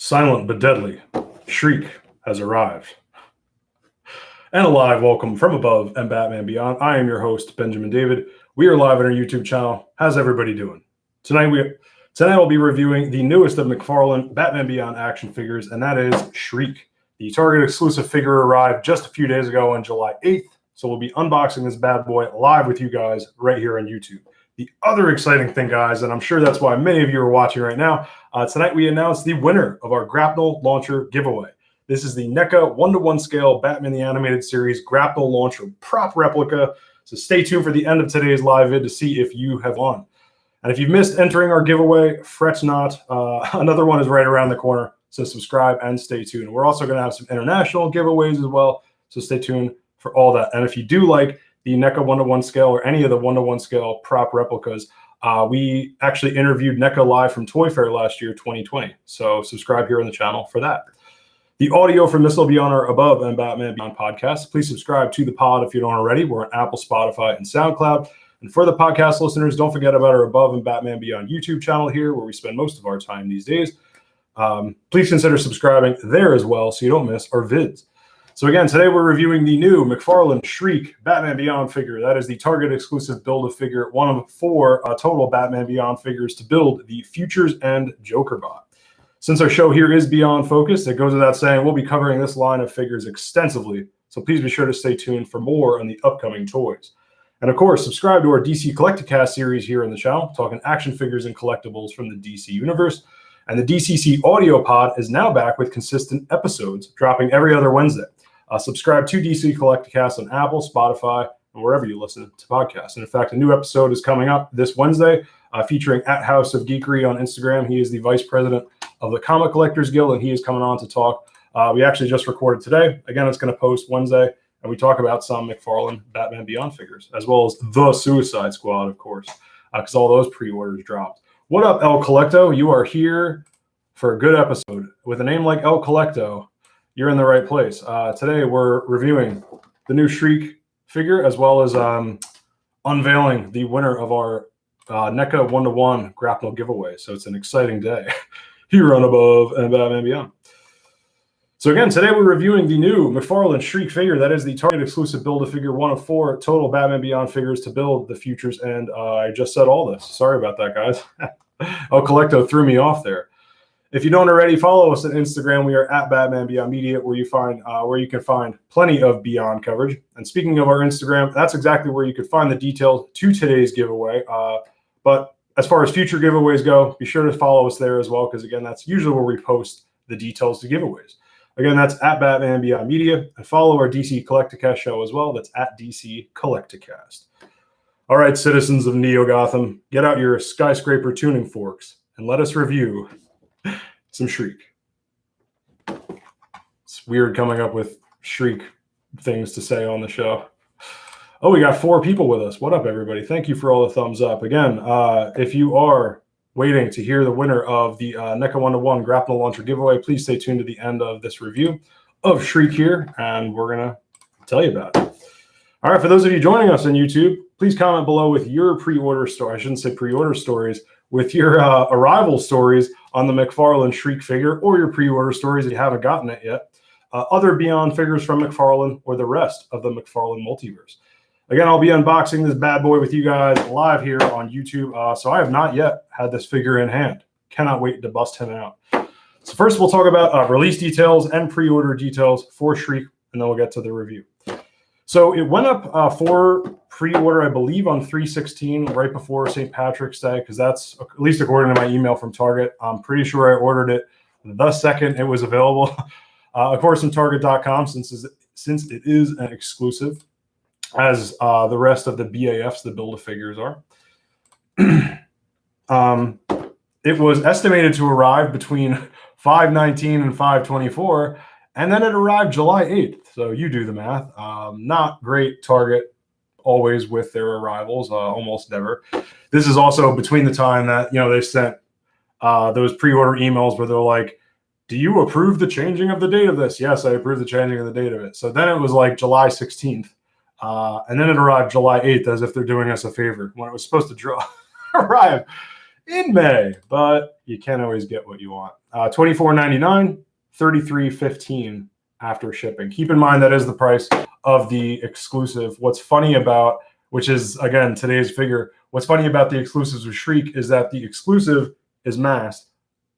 Silent but deadly, Shriek has arrived. And a live welcome from above and Batman Beyond. I am your host, Benjamin David. We are live on our YouTube channel. How's everybody doing? Tonight I'll be reviewing the newest of McFarlane Batman Beyond action figures, and that is Shriek. The Target exclusive figure arrived just a few days ago on July 8th, so we'll be unboxing this bad boy live with you guys right here on YouTube. The other exciting thing, guys, and I'm sure that's why many of you are watching right now, tonight we announced the winner of our Grapnel launcher giveaway. This is the NECA 1-to-1 scale Batman the Animated Series Grapnel launcher prop replica. So stay tuned for the end of today's live vid to see if you have won. And if you've missed entering our giveaway, fret not. Another one is right around the corner. So subscribe and stay tuned. We're also going to have some international giveaways as well. So stay tuned for all that. And if you do like the NECA 1-to-1 scale or any of the 1-to-1 scale prop replicas, we actually interviewed NECA live from Toy Fair last year, 2020. So subscribe here on the channel for that. The audio from this will be on our Above and Batman Beyond podcast. Please subscribe to the pod if you don't already. We're on Apple, Spotify, and SoundCloud. And for the podcast listeners, don't forget about our Above and Batman Beyond YouTube channel here, where we spend most of our time these days. Please consider subscribing there as well so you don't miss our vids. So again, today we're reviewing the new McFarlane Shriek Batman Beyond figure. That is the Target exclusive Build-a-Figure, one of 4 total Batman Beyond figures to build the Futures and Jokerbot. Since our show here is Beyond focused, it goes without saying we'll be covering this line of figures extensively. So please be sure to stay tuned for more on the upcoming toys. And of course, subscribe to our DC Collecticast series here on the channel, talking action figures and collectibles from the DC universe. And the DCC audio pod is now back with consistent episodes, dropping every other Wednesday. Subscribe to DC Collecticast on Apple, Spotify, and wherever you listen to podcasts. And in fact, a new episode is coming up this Wednesday, featuring at House of Geekery on Instagram. He is the vice president of the Comic Collectors Guild, and he is coming on to talk. We actually just recorded today. Again, it's going to post Wednesday, and we talk about some McFarlane Batman Beyond figures, as well as the Suicide Squad, of course, because all those pre-orders dropped. What up, El Collecto? You are here for a good episode. With a name like El Collecto, you're in the right place. Today, we're reviewing the new Shriek figure, as well as unveiling the winner of our NECA 1-to-1 Grapnel giveaway. So it's an exciting day here on Above and Batman Beyond. So again, today we're reviewing the new McFarlane Shriek figure. That is the Target exclusive Build-a-Figure, one of 4 total Batman Beyond figures to build the Futures. And I just said all this. Sorry about that, guys. El Collecto threw me off there. If you don't already, follow us on Instagram. We are at Batman Beyond Media, where you can find plenty of Beyond coverage. And speaking of our Instagram, that's exactly where you could find the details to today's giveaway. But as far as future giveaways go, be sure to follow us there as well, because again, that's usually where we post the details to giveaways. Again, that's at Batman Beyond Media, and follow our DC Collecticast show as well. That's at DC Collecticast. All right, citizens of Neo Gotham, get out your skyscraper tuning forks and let us review some Shriek. It's weird coming up with Shriek things to say on the show. Oh, we got 4 people with us. What up, everybody? Thank you for all the thumbs up. Again, if you are waiting to hear the winner of the NECA 1-to-1 Grapnel launcher giveaway, please stay tuned to the end of this review of Shriek here, and we're going to tell you about it. All right, for those of you joining us on YouTube, please comment below with your pre-order story. I shouldn't say pre-order stories, with your arrival stories on the McFarlane Shriek figure, or your pre-order stories if you haven't gotten it yet. Other Beyond figures from McFarlane, or the rest of the McFarlane multiverse. Again, I'll be unboxing this bad boy with you guys live here on YouTube. So I have not yet had this figure in hand. Cannot wait to bust him out. So first, we'll talk about release details and pre-order details for Shriek, and then we'll get to the review. So it went up for pre-order, I believe, on 3/16, right before St. Patrick's Day, because that's, at least according to my email from Target, I'm pretty sure I ordered it the second it was available. Of course, on Target.com, since it is an exclusive, as the rest of the BAFs, the Build-a-Figures are. It was estimated to arrive between 5/19 and 5/24, and then it arrived July 8th. So you do the math. Not great Target always with their arrivals, almost never. This is also between the time that, they sent those pre-order emails where they're like, do you approve the changing of the date of this? Yes, I approve the changing of the date of it. So then it was like July 16th. And then it arrived July 8th, as if they're doing us a favor, when it was supposed to arrive in May, but you can't always get what you want. $24.99, $33.15 after shipping. Keep in mind that is the price of the exclusive. What's funny about, which is again today's figure, what's funny about the exclusives with Shriek is that the exclusive is masked,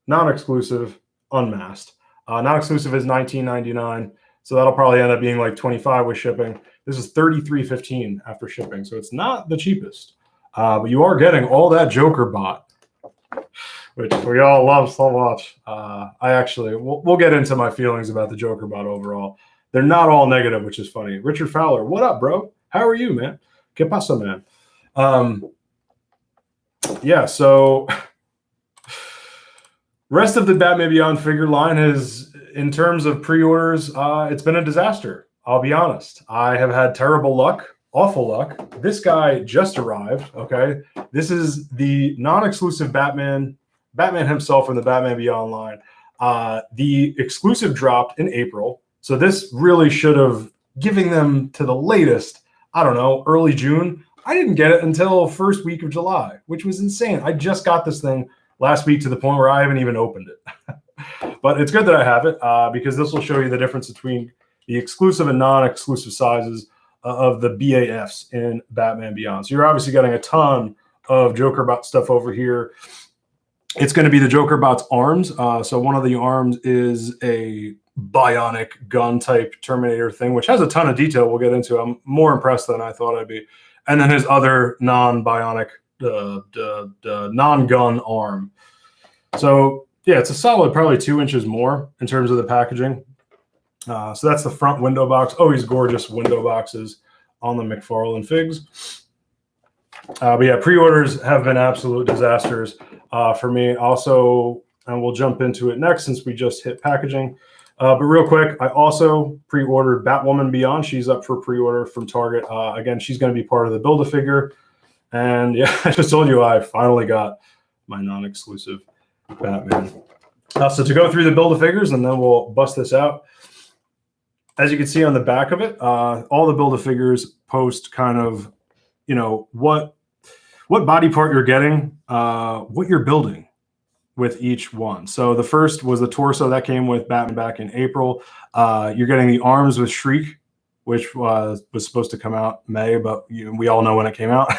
non-exclusive unmasked. Non-exclusive is $19.99, so that'll probably end up being like $25 with shipping. This is $33.15 after shipping, so it's not the cheapest, but you are getting all that Jokerbot, which we all love so much. I actually, we'll get into my feelings about the Jokerbot overall. They're not all negative, which is funny. Richard Fowler, what up, bro? How are you, man? ¿Qué pasa, man? Yeah, so rest of the Batman Beyond figure line is, in terms of pre-orders, it's been a disaster. I'll be honest. I have had terrible luck, awful luck. This guy just arrived, okay? This is the non-exclusive Batman himself from the Batman Beyond line. The exclusive dropped in April, so this really should have given them to the latest, I don't know, early June. I didn't get it until first week of July, which was insane. I just got this thing last week to the point where I haven't even opened it. But it's good that I have it because this will show you the difference between the exclusive and non-exclusive sizes of the BAFs in Batman Beyond. So you're obviously getting a ton of Jokerbot stuff over here. It's going to be the Jokerbot's arms. So one of the arms is a bionic gun type Terminator thing, which has a ton of detail we'll get into. I'm more impressed than I thought I'd be. And then his other non-bionic, non-gun arm. So yeah, it's a solid probably 2 inches more in terms of the packaging. So that's the front window box. Always gorgeous window boxes on the McFarlane figs. But yeah, pre-orders have been absolute disasters for me. Also, and we'll jump into it next since we just hit packaging. But real quick, I also pre-ordered Batwoman Beyond. She's up for pre-order from Target. Again, she's going to be part of the Build-A-Figure. And yeah, I just told you I finally got my non-exclusive Batman. So to go through the Build-A-Figures, and then we'll bust this out. As you can see on the back of it, all the Build-A-Figures post kind of, you know, what body part you're getting, what you're building with each one. So the first was the torso that came with Batman back in April. You're getting the arms with Shriek, which was supposed to come out May, but we all know when it came out.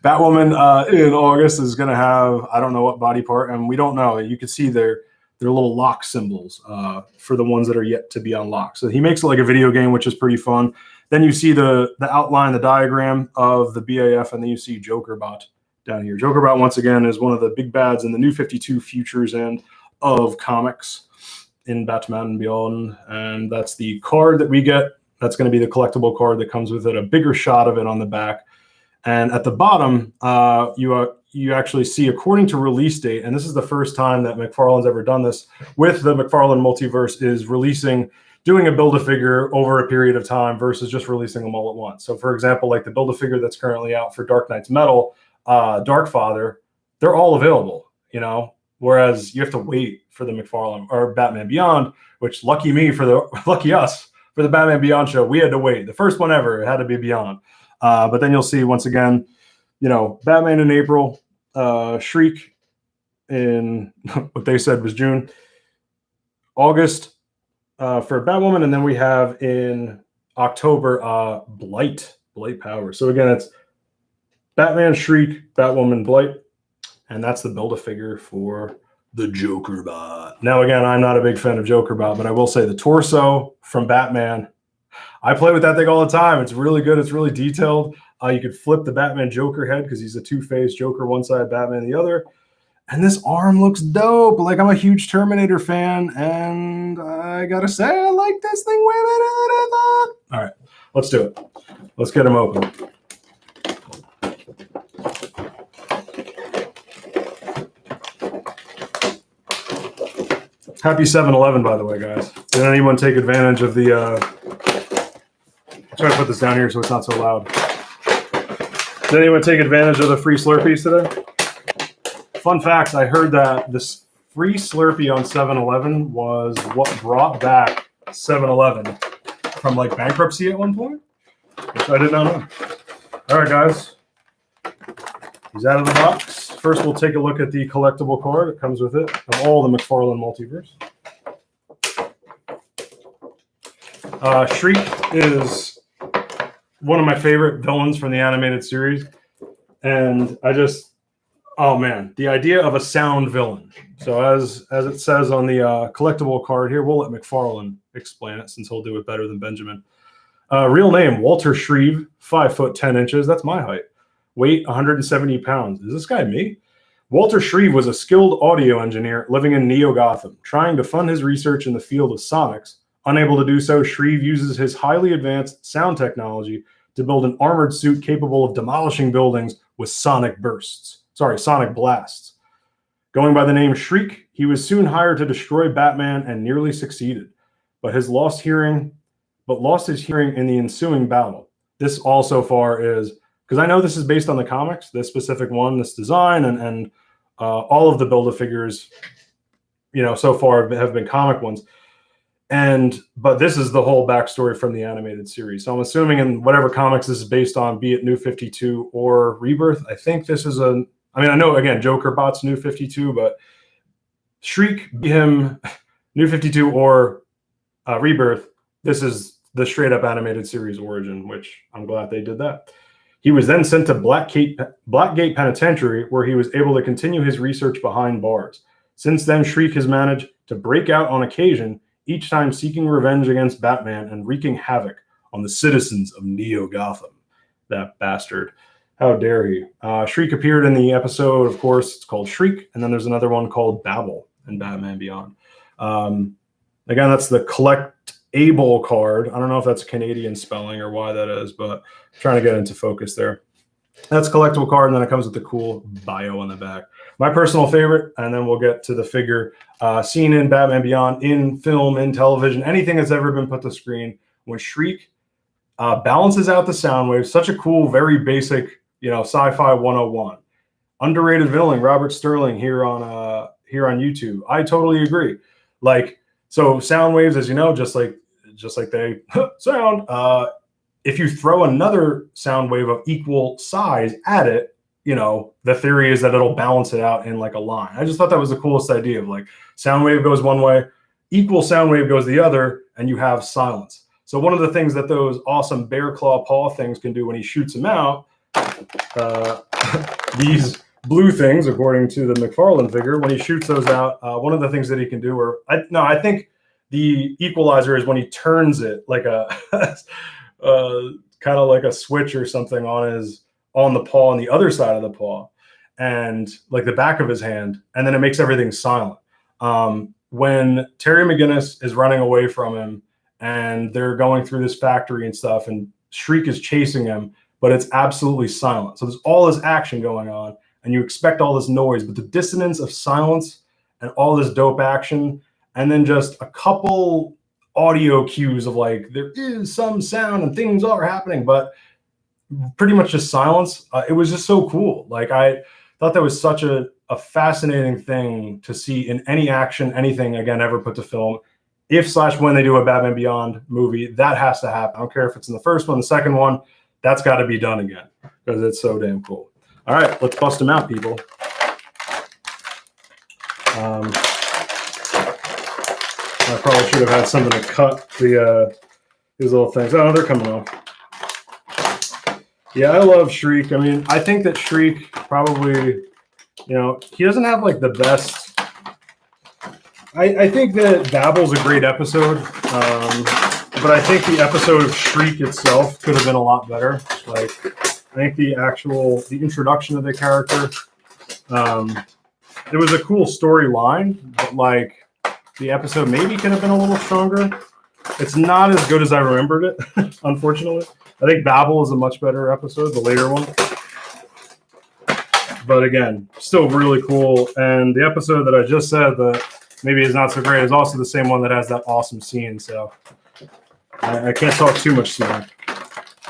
Batwoman in August is going to have, I don't know what body part, and we don't know. You can see their little lock symbols for the ones that are yet to be unlocked. So he makes it like a video game, which is pretty fun. Then you see the outline, the diagram of the BAF, and then you see Jokerbot down here. Jokerbot, once again, is one of the big bads in the New 52 Futures end of comics in Batman Beyond. And that's the card that we get. That's going to be the collectible card that comes with it, a bigger shot of it on the back. And at the bottom, you actually see, according to release date, and this is the first time that McFarlane's ever done this with the McFarlane multiverse, is doing a Build-A-Figure over a period of time versus just releasing them all at once. So for example, like the Build-A-Figure that's currently out for Dark Knight's Metal, Darkfather, they're all available, you know, whereas you have to wait for the McFarlane or Batman Beyond, which lucky us for the Batman Beyond show, we had to wait. The first one ever, it had to be Beyond. But then you'll see once again, you know, Batman in April, Shriek in what they said was June, August for Batwoman, and then we have in October Blight Powers. So again, it's Batman, Shriek, Batwoman, Blight, and that's the Build-A-Figure for the Jokerbot. Now again, I'm not a big fan of Jokerbot, but I will say the torso from Batman, I play with that thing all the time. It's really good. It's really detailed. You could flip the Batman Joker head because he's a two-faced Joker one side, Batman the other. And this arm looks dope. Like, I'm a huge Terminator fan, and I gotta say, I like this thing way better than I thought. All right, let's do it. Let's get him open. Happy 7-Eleven, by the way, guys. Did anyone take advantage of the... I'll try to put this down here so it's not so loud. Did anyone take advantage of the free Slurpees today? Fun fact, I heard that this free Slurpee on 7-Eleven was what brought back 7-Eleven from like bankruptcy at one point, which I did not know. All right, guys. He's out of the box. First, we'll take a look at the collectible card that comes with it of all the McFarlane multiverse. Shriek is one of my favorite villains from the animated series. And oh man, the idea of a sound villain. So as it says on the collectible card here, we'll let McFarlane explain it since he'll do it better than Benjamin. Real name, Walter Shreve, 5 foot 10 inches. That's my height. Weight, 170 pounds. Is this guy me? Walter Shreve was a skilled audio engineer living in Neo-Gotham, trying to fund his research in the field of sonics. Unable to do so, Shreve uses his highly advanced sound technology to build an armored suit capable of demolishing buildings with sonic blasts. Going by the name Shriek, he was soon hired to destroy Batman and nearly succeeded, but lost his hearing in the ensuing battle. This all so far is, because I know this is based on the comics, this specific one, this design, and all of the Build-A-Figures, so far have been comic ones. But this is the whole backstory from the animated series. So I'm assuming in whatever comics this is based on, be it New 52 or Rebirth, I think this is I know, again, Jokerbot's New 52, but Shriek, be him New 52 or Rebirth, this is the straight-up animated series origin, which I'm glad they did that. He was then sent to Blackgate Penitentiary, where he was able to continue his research behind bars. Since then, Shriek has managed to break out on occasion, each time seeking revenge against Batman and wreaking havoc on the citizens of Neo-Gotham. That bastard. How dare he? Shriek appeared in the episode, of course, it's called Shriek, and then there's another one called Babel in Batman Beyond. Again, that's the Collectible Card. I don't know if that's Canadian spelling or why that is, but I'm trying to get into focus there. That's Collectible Card, and then it comes with the cool bio on the back. My personal favorite, and then we'll get to the figure, seen in Batman Beyond, in film, in television, anything that's ever been put to screen, when Shriek balances out the Soundwave. Such a cool, very basic, sci-fi 101. Underrated villain, Robert Sterling here on YouTube. I totally agree. So Soundwaves, as you know, just like they sound, if you throw another Soundwave of equal size at it, the theory is that it'll balance it out in like a line. I just thought that was the coolest idea of Soundwave goes one way, equal Soundwave goes the other, and you have silence. So one of the things that those awesome bear claw paw things can do when he shoots them out, these blue things, according to the McFarlane figure, when he shoots those out, one of the things that he can do, I think the equalizer is when he turns it like a kind of like a switch or something on the paw, on the other side of the paw, and like the back of his hand, and then it makes everything silent. When Terry McGinnis is running away from him and they're going through this factory and stuff, and Shriek is chasing him, but it's absolutely silent. So there's all this action going on, and you expect all this noise, but the dissonance of silence and all this dope action, and then just a couple audio cues of there is some sound and things are happening, but pretty much just silence. It was just so cool. I thought that was such a fascinating thing to see in any action, anything, again, ever put to film. If/when they do a Batman Beyond movie, that has to happen. I don't care if it's in the first one, the second one, that's got to be done again because it's so damn cool. All right, let's bust them out, people. I probably should have had something to cut these little things. Oh, they're coming off. Yeah, I love Shriek. I think that Shriek probably, he doesn't have the best. I think that Babel's a great episode, but I think the episode of Shriek itself could have been a lot better. I think the introduction of the character, it was a cool storyline, but the episode maybe could have been a little stronger. It's not as good as I remembered it, unfortunately. I think Babel is a much better episode, the later one. But again, still really cool. And the episode that I just said that maybe is not so great is also the same one that has that awesome scene. So I can't talk too much smack.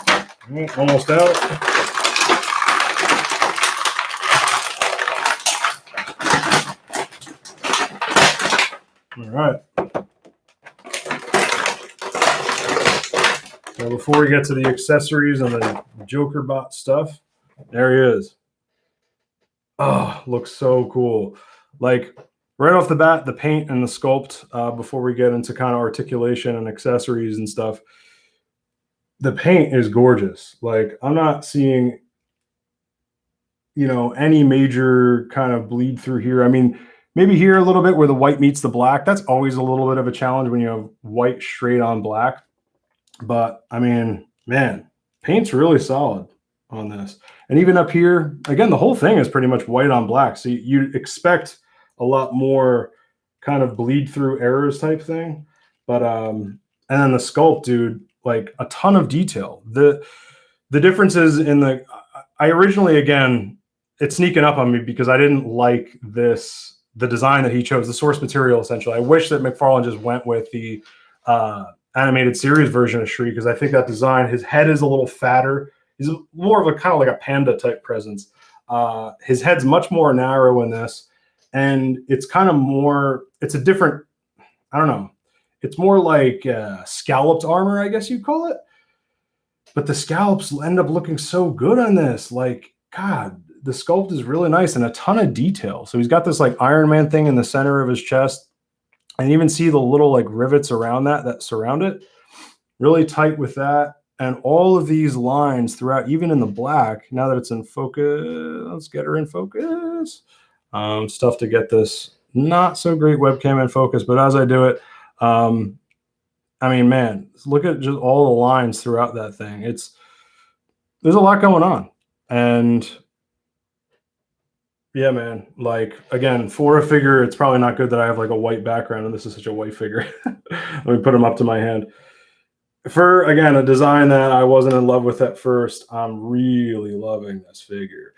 All right, almost out. All right. So before we get to the accessories and the Jokerbot stuff, there he is. Oh, looks so cool. Like right off the bat, the paint and the sculpt, before we get into kind of articulation and accessories and stuff, the paint is gorgeous. Like I'm not seeing, any major kind of bleed through here. I mean, maybe here a little bit where the white meets the black. That's always a little bit of a challenge when you have white straight on black. But I mean, man, paint's really solid on this. And even up here, again, the whole thing is pretty much white on black. So you expect a lot more kind of bleed through errors type thing. But and then the sculpt, dude, like a ton of detail. The differences in I originally, again, it's sneaking up on me because I didn't like the design that he chose, the source material, essentially. I wish that McFarlane just went with the animated series version of Shriek, because I think that design, his head is a little fatter. He's more of a kind of like a panda type presence. His head's much more narrow in this, and it's kind of more, it's a different, I don't know. It's more like scalloped armor, I guess you'd call it. But the scallops end up looking so good on this. Like, God, the sculpt is really nice and a ton of detail. So he's got this like Iron Man thing in the center of his chest. And even see the little like rivets around that surround it. Really tight with that. And all of these lines throughout, even in the black, now that it's in focus, let's get her in focus. Stuff to get this not so great webcam in focus, but as I do it, I mean, man, look at just all the lines throughout that thing. There's a lot going on. And yeah, man, like, again, for a figure, it's probably not good that I have like a white background and this is such a white figure. Let me put him up to my hand. For, again, a design that I wasn't in love with at first, I'm really loving this figure.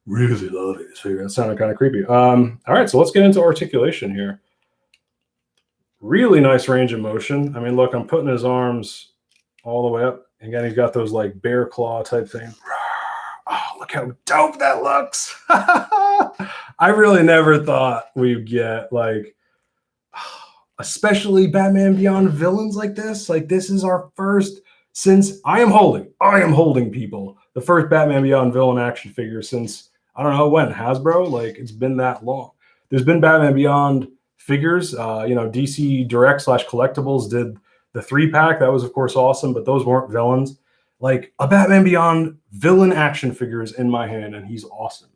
Really loving this figure. That sounded kind of creepy. All right, so let's get into articulation here. Really nice range of motion. I mean, look, I'm putting his arms all the way up. Again, he's got those like bear claw type thing. Oh, look how dope that looks. I really never thought we'd get like, especially Batman Beyond villains like this. Like, this is our first, since I am holding people, the first Batman Beyond villain action figure since, I don't know when, Hasbro. Like, it's been that long. There's been Batman Beyond figures. DC Direct / Collectibles did the 3-pack. That was, of course, awesome, but those weren't villains. Like, a Batman Beyond villain action figure is in my hand, and he's awesome.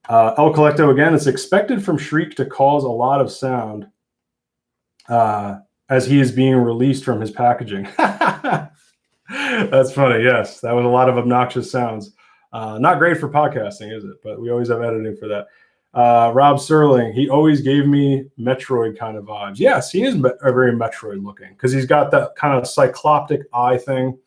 El Collecto, again, it's expected from Shriek to cause a lot of sound as he is being released from his packaging. That's funny. Yes, that was a lot of obnoxious sounds. Not great for podcasting, is it? But we always have editing for that. Rob Serling, he always gave me Metroid kind of vibes. Yes, he is very Metroid looking because he's got that kind of cycloptic eye thing.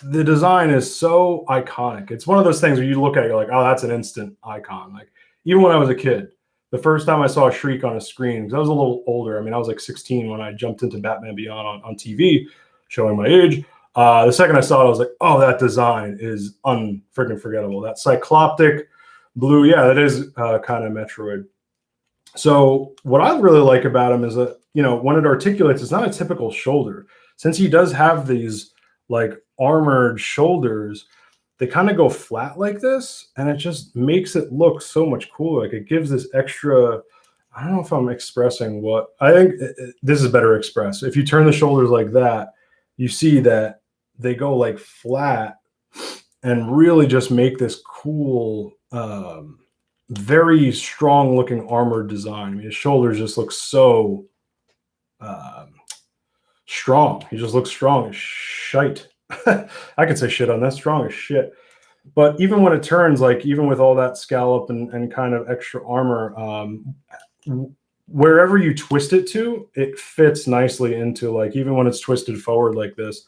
The design is so iconic. It's one of those things where you look at it, you're like, oh, that's an instant icon. Like, even when I was a kid, the first time I saw Shriek on a screen, because I was a little older. I mean, I was like 16 when I jumped into Batman Beyond on TV, showing my age. The second I saw it, I was like, oh, that design is unfreaking forgettable. That cycloptic blue, yeah, that is kind of Metroid. So what I really like about him is that, when it articulates, it's not a typical shoulder. Since he does have these like armored shoulders, they kind of go flat like this, and it just makes it look so much cooler. Like, it gives this extra, I don't know if I'm expressing what, I think this is better expressed. If you turn the shoulders like that, you see that they go like flat and really just make this cool, very strong looking armored design. I mean, his shoulders just look so strong. He just looks strong as shite. I could say shit on that. Strong as shit. But even when it turns, like, even with all that scallop and kind of extra armor, wherever you twist it to, it fits nicely into, like, even when it's twisted forward like this,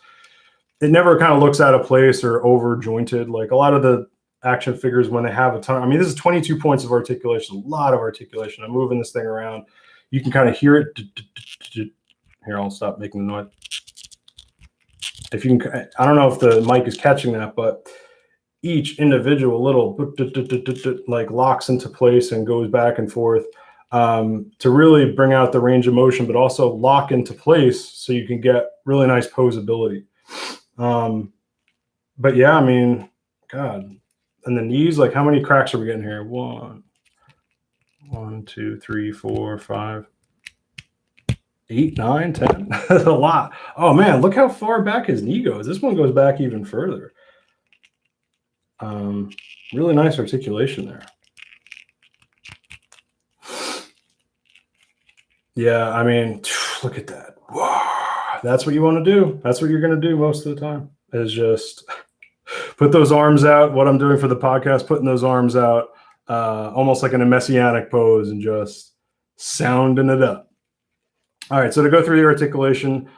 it never kind of looks out of place or over jointed. Like a lot of the action figures, when they have a ton, I mean, this is 22 points of articulation, a lot of articulation. I'm moving this thing around. You can kind of hear it. Here, I'll stop making the noise. If you can, I don't know if the mic is catching that, but each individual little like locks into place and goes back and forth to really bring out the range of motion, but also lock into place so you can get really nice posability. But yeah, I mean, God, and the knees, like how many cracks are we getting here? 1, 2, 3, 4, 5, 8, 9, 10. That's a lot. Oh man, look how far back his knee goes. This one goes back even further. Really nice articulation there. Yeah, I mean, look at that. Wow. That's what you want to do. That's what you're going to do most of the time, is just put those arms out. What I'm doing for the podcast, putting those arms out almost like in a messianic pose and just sounding it up. All right, so to go through the articulation,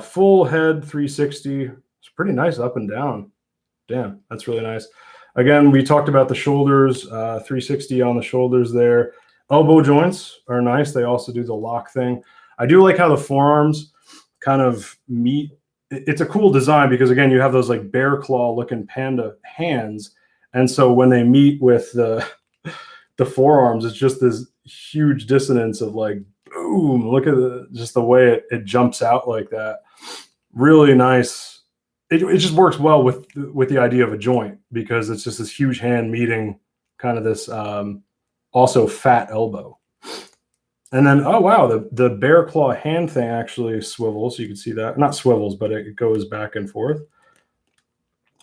full head 360. It's pretty nice up and down. Damn, that's really nice. Again, we talked about the shoulders, 360 on the shoulders there. Elbow joints are nice. They also do the lock thing. I do like how the forearms kind of meet. It's a cool design because, again, you have those like bear claw looking panda hands. And so when they meet with the forearms, it's just this huge dissonance of like, boom, look at just the way it jumps out like that. Really nice. It just works well with the idea of a joint because it's just this huge hand meeting kind of this also fat elbow. And then, oh wow, the bear claw hand thing actually swivels. You can see that. Not swivels, but it goes back and forth.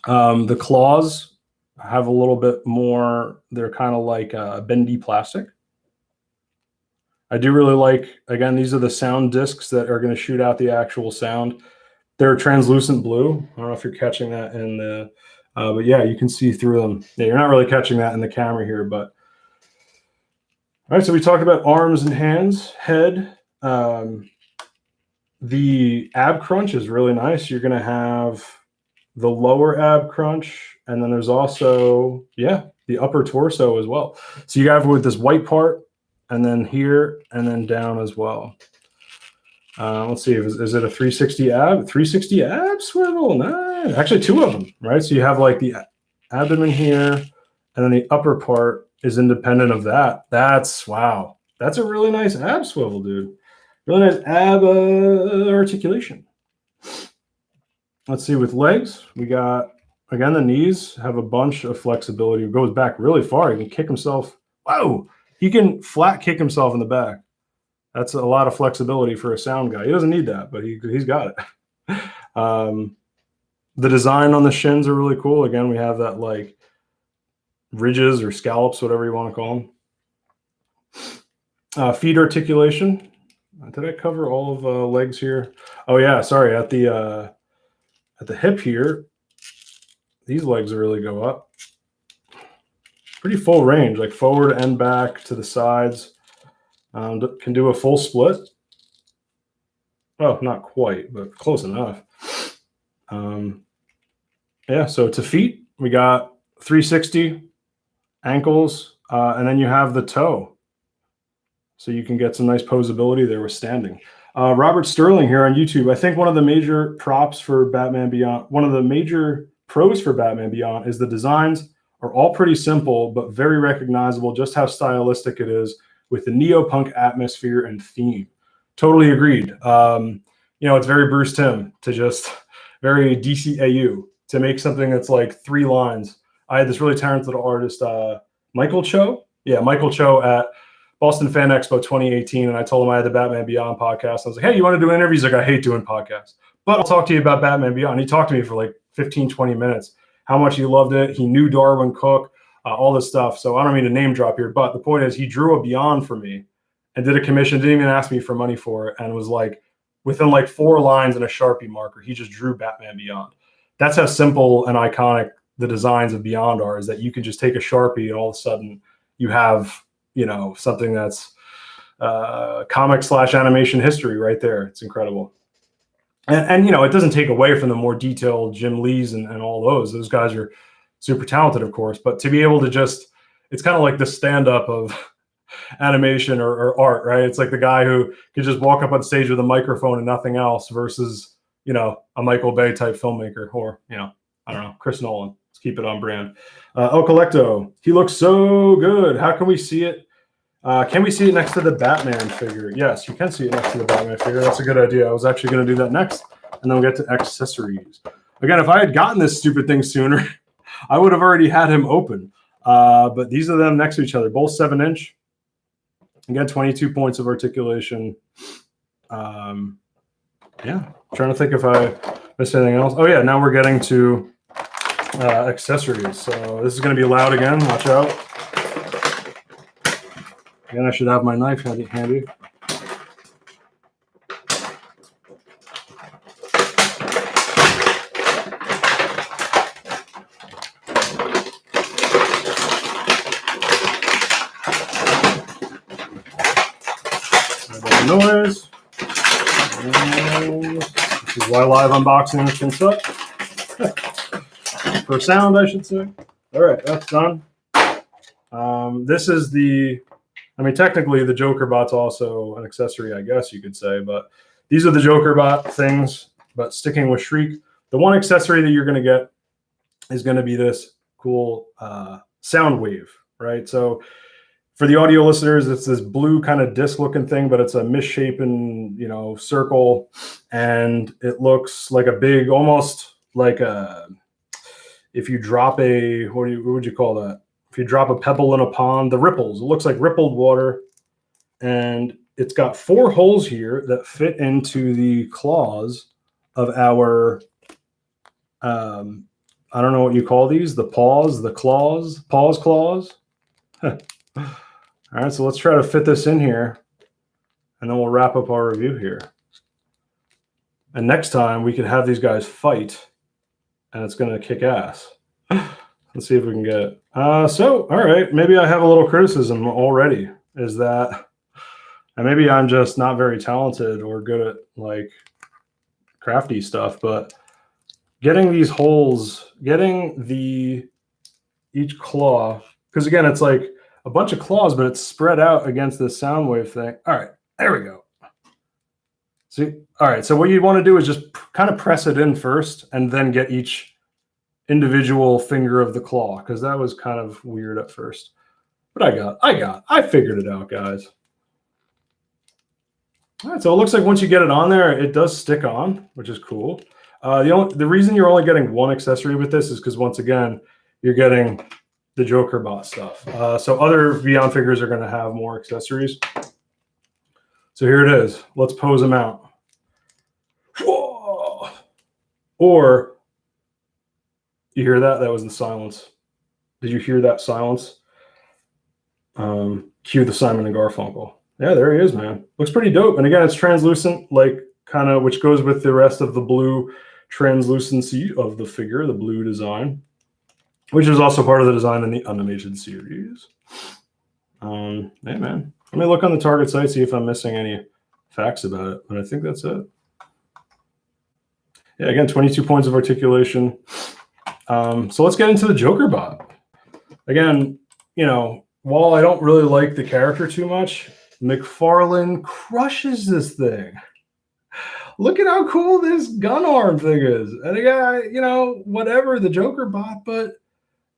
The claws have a little bit more, they're kind of like bendy plastic. I do really like, again, these are the sound discs that are going to shoot out the actual sound. They're translucent blue. I don't know if you're catching that in the, but yeah, you can see through them. Yeah, you're not really catching that in the camera here, but. All right, so we talked about arms and hands, head. The ab crunch is really nice. You're going to have the lower ab crunch, and then there's also, yeah, the upper torso as well. So you have with this white part, and then here, and then down as well. Let's see, is it a 360 ab? 360 ab swivel? Nice. Actually, two of them, right? So you have like the abdomen here, and then the upper part is independent of that. That's, wow. That's a really nice ab swivel, dude. Really nice ab articulation. Let's see, with legs, we got, again, the knees have a bunch of flexibility. It goes back really far. He can kick himself. Whoa. He can flat kick himself in the back. That's a lot of flexibility for a sound guy. He doesn't need that, but he's got it. The design on the shins are really cool. Again, we have that like ridges or scallops, whatever you want to call them. Feet articulation. Did I cover all of legs here? Oh yeah, sorry. At the hip here, these legs really go up. Pretty full range, like forward and back to the sides. Can do a full split. Oh, not quite, but close enough. Yeah, so to feet, we got 360 ankles, and then you have the toe. So you can get some nice posability there with standing. Robert Sterling here on YouTube. I think one of the major props for Batman Beyond, one of the major pros for Batman Beyond is the designs are all pretty simple, but very recognizable, just how stylistic it is with the neo-punk atmosphere and theme. Totally agreed. You know, it's very Bruce Timm to just very DCAU to make something that's like 3 lines. I had this really talented artist, Michael Cho. Yeah, Michael Cho at Boston Fan Expo 2018. And I told him I had the Batman Beyond podcast. I was like, hey, you want to do an interview? He's like, I hate doing podcasts, but I'll talk to you about Batman Beyond. He talked to me for like 15, 20 minutes, how much he loved it. He knew Darwin Cook, all this stuff. So I don't mean to name drop here, but the point is he drew a Beyond for me and did a commission, didn't even ask me for money for it. And was like, within like 4 lines and a Sharpie marker, he just drew Batman Beyond. That's how simple and iconic the designs of Beyond are, is that you can just take a Sharpie and all of a sudden you have, you know, something that's comic/animation history right there. It's incredible. And you know, it doesn't take away from the more detailed Jim Lees and all those. Those guys are super talented, of course, but to be able to just, it's kind of like the stand-up of animation or art, right? It's like the guy who could just walk up on stage with a microphone and nothing else versus, you know, a Michael Bay type filmmaker, or, you know, I don't know, Chris Nolan. Let's keep it on brand. El Collecto, he looks so good. How can we see it? Can we see it next to the Batman figure? Yes, you can see it next to the Batman figure. That's a good idea. I was actually going to do that next, and then we'll get to accessories. Again, if I had gotten this stupid thing sooner, I would have already had him open. But these are them next to each other, both 7-inch. Again, 22 points of articulation. Yeah, trying to think if I missed anything else. Oh yeah, now we're getting to accessories. So this is going to be loud again. Watch out. Again, I should have my knife handy. Noise. And this is why live unboxing can suck. For sound, I should say. All right, that's done. This is the, I mean, technically the Jokerbot's also an accessory, I guess you could say, but these are the Jokerbot things. But sticking with Shriek, the one accessory that you're going to get is going to be this cool Soundwave, right? So for the audio listeners, it's this blue kind of disc looking thing, but it's a misshapen, you know, circle. And it looks like a big, almost like a, if you drop a, what would you call that? If you drop a pebble in a pond, the ripples, it looks like rippled water. And it's got 4 holes here that fit into the claws of our, I don't know what you call these, the paws, the claws, paws claws. All right, so let's try to fit this in here, and then we'll wrap up our review here. And next time we could have these guys fight, and it's going to kick ass. Let's see if we can get it. So, all right, maybe I have a little criticism already, is that, and maybe I'm just not very talented or good at, like, crafty stuff, but getting these holes, getting each claw, because again, it's like a bunch of claws, but it's spread out against this Soundwave thing. All right, there we go. See, all right, so what you want to do is just kind of press it in first and then get each individual finger of the claw, because that was kind of weird at first. But I figured it out, guys. All right, so it looks like once you get it on there, it does stick on, which is cool. The reason you're only getting one accessory with this is because, once again, you're getting the Jokerbot stuff. So other Beyond figures are going to have more accessories. So here it is. Let's pose them out. Whoa. Or, you hear that? That was the silence. Did you hear that silence? Cue the Simon and Garfunkel. Yeah, there he is, man. Looks pretty dope. And again, it's translucent, like kind of, which goes with the rest of the blue translucency of the figure, the blue design, which is also part of the design in the Animated series. Hey, man. Let me look on the Target site, see if I'm missing any facts about it. But I think that's it. Yeah, again, 22 points of articulation. So let's get into the Jokerbot. Again, you know, while I don't really like the character too much, McFarlane crushes this thing. Look at how cool this gun arm thing is. And again, you know, whatever, the Jokerbot, but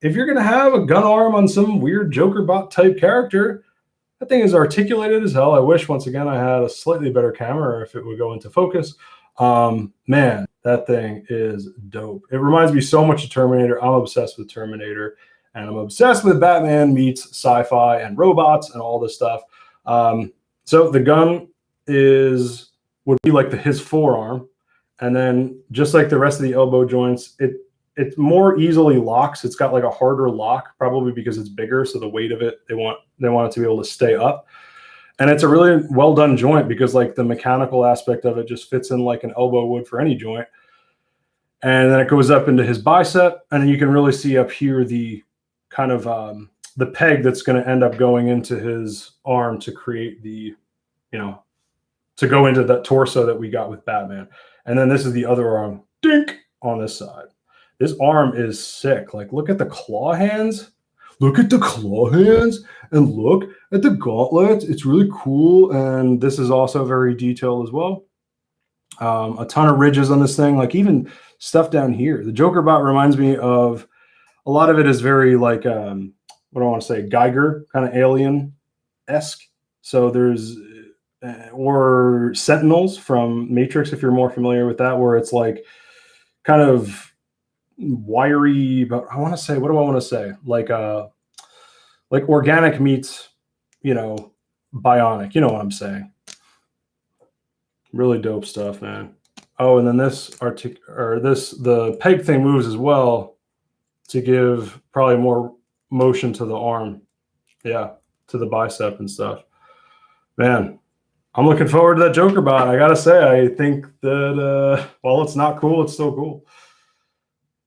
if you're going to have a gun arm on some weird Jokerbot type character, that thing is articulated as hell. I wish, once again, I had a slightly better camera if it would go into focus. Man, that thing is dope. It reminds me so much of Terminator. I'm obsessed with Terminator, and I'm obsessed with Batman meets sci-fi and robots and all this stuff. So the gun would be like his forearm, and then just like the rest of the elbow joints, it more easily locks. It's got like a harder lock, probably because it's bigger, so the weight of it, they want it to be able to stay up. And it's a really well done joint, because like the mechanical aspect of it just fits in like an elbow would for any joint. And then it goes up into his bicep, and then you can really see up here the kind of the peg that's going to end up going into his arm to create the, you know, to go into that torso that we got with Batman. And then this is the other arm, dink, on this side. This arm is sick. Like, look at the claw hands. Look at the claw hands, and look at the gauntlets. It's really cool. And this is also very detailed as well. A ton of ridges on this thing, like even stuff down here. The Jokerbot reminds me of, a lot of it is very like, what do I want to say, Geiger, kind of alien-esque. So there's, or Sentinels from Matrix, if you're more familiar with that, where it's like kind of wiry, but I want to say, what do I want to say? Like organic meets, bionic. You know what I'm saying? Really dope stuff, man. Oh, and then the peg thing moves as well to give probably more motion to the arm. Yeah, to the bicep and stuff. Man, I'm looking forward to that Jokerbot. I gotta say, I think that while it's not cool, it's still cool.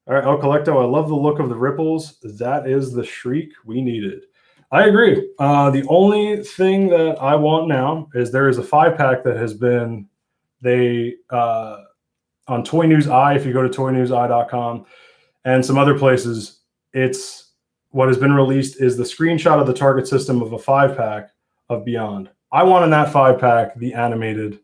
All right, El Collecto, I love the look of the ripples. That is the Shriek we needed. I agree. The only thing that I want now is there is a 5-pack that has been on Toy News Eye, if you go to toynewseye.com and some other places, it's what has been released is the screenshot of the target system of a 5-pack of Beyond. I want in that 5-pack the animated.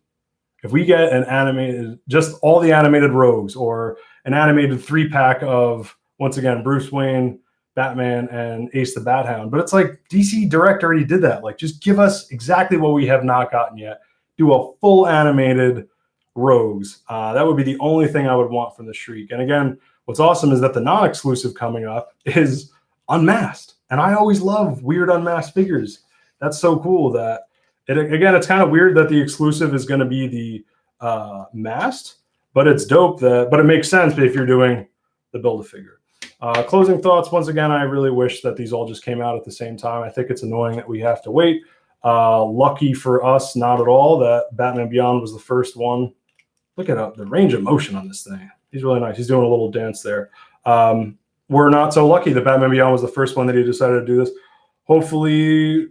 If we get an animated, just all the animated rogues, or an animated 3-pack of, once again, Bruce Wayne, Batman, and Ace the Bat Hound. But it's like DC Direct already did that. Like, just give us exactly what we have not gotten yet. Do a full animated rogues. That would be the only thing I would want from the Shriek. And again, what's awesome is that the non-exclusive coming up is unmasked. And I always love weird unmasked figures. That's so cool that it's kind of weird that the exclusive is going to be the masked, but it's dope but it makes sense if you're doing the Build-A-Figure. Closing thoughts. Once again, I really wish that these all just came out at the same time. I think it's annoying that we have to wait. Lucky for us, not at all, that Batman Beyond was the first one. Look at the range of motion on this thing. He's really nice. He's doing a little dance there. We're not so lucky that Batman Beyond was the first one that he decided to do this. Hopefully,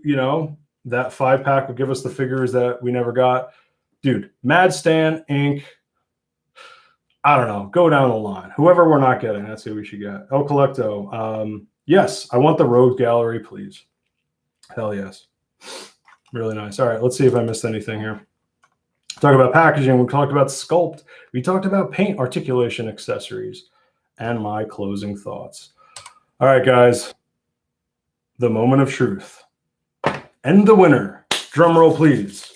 that 5-pack will give us the figures that we never got. Dude, Mad Stan, Inc. I don't know. Go down the line. Whoever we're not getting, that's who we should get. El Collecto. Yes, I want the Rogue Gallery, please. Hell yes. Really nice. All right, let's see if I missed anything here. Talk about packaging. We talked about Sculpt. We talked about paint articulation accessories and my closing thoughts. All right, guys. The moment of truth. And the winner, drum roll please,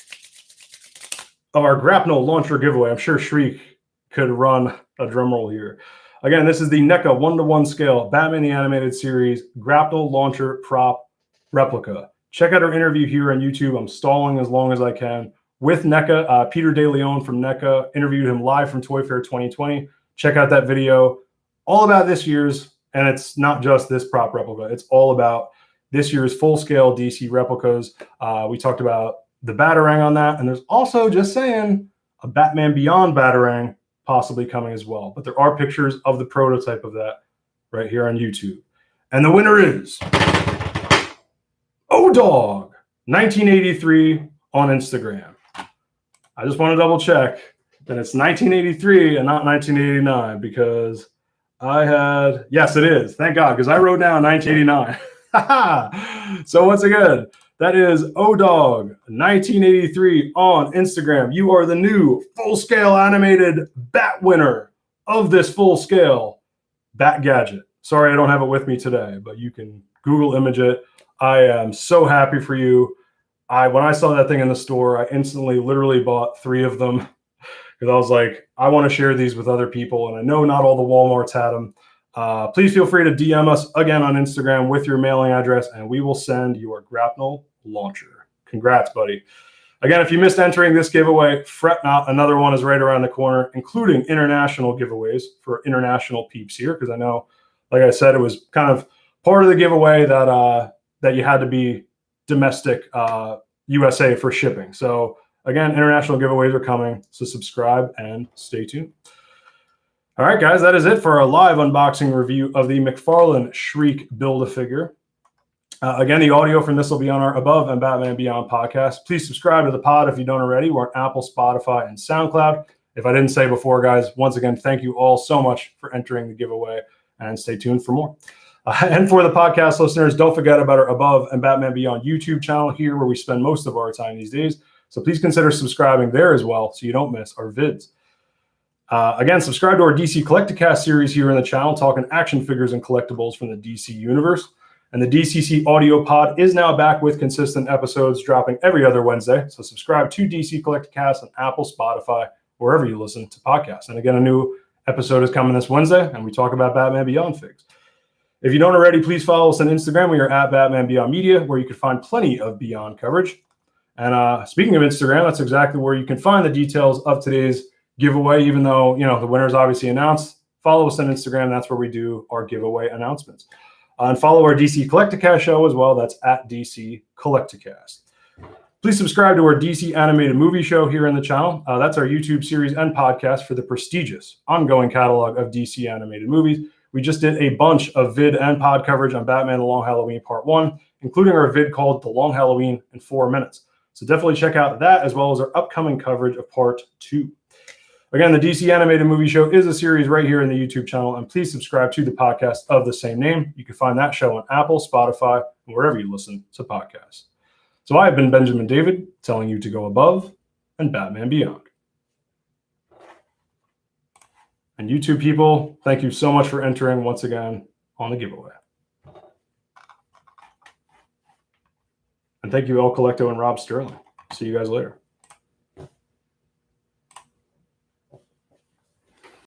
of our Grapnel launcher giveaway. I'm sure Shriek could run a drum roll here. Again, this is the NECA 1-to-1 scale Batman the Animated Series Grapnel launcher prop replica. Check out our interview here on YouTube. I'm stalling as long as I can with NECA. Peter De Leon from NECA interviewed him live from Toy Fair 2020. Check out that video. All about this year's, and it's not just this prop replica. It's all about this year's full-scale DC replicas. We talked about the Batarang on that, and there's also, just saying, a Batman Beyond Batarang possibly coming as well. But there are pictures of the prototype of that right here on YouTube. And the winner is O-Dog 1983 on Instagram. I just want to double check that it's 1983 and not 1989 because yes, it is. Thank God, because I wrote down 1989. So once again, that is O-Dog 1983 on Instagram. You are the new full-scale animated Bat winner of this full-scale Bat gadget. Sorry I don't have it with me today, but you can Google image it. I am so happy for you. When I saw that thing in the store, I instantly literally bought 3 of them because I was like, I want to share these with other people, and I know not all the Walmarts had them. Please feel free to DM us again on Instagram with your mailing address, and we will send your Grapnel launcher. Congrats, buddy. Again, if you missed entering this giveaway, fret not. Another one is right around the corner, including international giveaways for international peeps here, because I know, like I said, it was kind of part of the giveaway that you had to be domestic USA for shipping. So again, international giveaways are coming, so subscribe and stay tuned. All right, guys, that is it for our live unboxing review of the McFarlane Shriek Build-A-Figure. Again, the audio from this will be on our Above and Batman Beyond podcast. Please subscribe to the pod if you don't already. We're on Apple, Spotify, and SoundCloud. If I didn't say before, guys, once again, thank you all so much for entering the giveaway, and stay tuned for more. And for the podcast listeners, don't forget about our Above and Batman Beyond YouTube channel here, where we spend most of our time these days. So please consider subscribing there as well so you don't miss our vids. Again, subscribe to our DC Collecticast series here in the channel, talking action figures and collectibles from the DC universe. And the DCC audio pod is now back with consistent episodes dropping every other Wednesday. So subscribe to DC Collecticast on Apple, Spotify, wherever you listen to podcasts. And again, a new episode is coming this Wednesday, and we talk about Batman Beyond figs. If you don't already, please follow us on Instagram. We are at Batman Beyond Media, where you can find plenty of Beyond coverage. And speaking of Instagram, that's exactly where you can find the details of today's giveaway. Even though, you know, the winner is obviously announced, follow us on Instagram. That's where we do our giveaway announcements. And follow our DC Collecticast show as well. That's at DC Collecticast. Please subscribe to our DC animated movie show here in the channel. That's our YouTube series and podcast for the prestigious ongoing catalog of DC animated movies. We just did a bunch of vid and pod coverage on Batman The Long Halloween Part 1, including our vid called The Long Halloween in 4 Minutes. So definitely check out that as well as our upcoming coverage of Part 2. Again, the DC Animated Movie Show is a series right here in the YouTube channel, and please subscribe to the podcast of the same name. You can find that show on Apple, Spotify, and wherever you listen to podcasts. So I have been Benjamin David, telling you to go above and Batman Beyond. And YouTube people, thank you so much for entering once again on the giveaway. And thank you, El Collecto and Rob Sterling. See you guys later.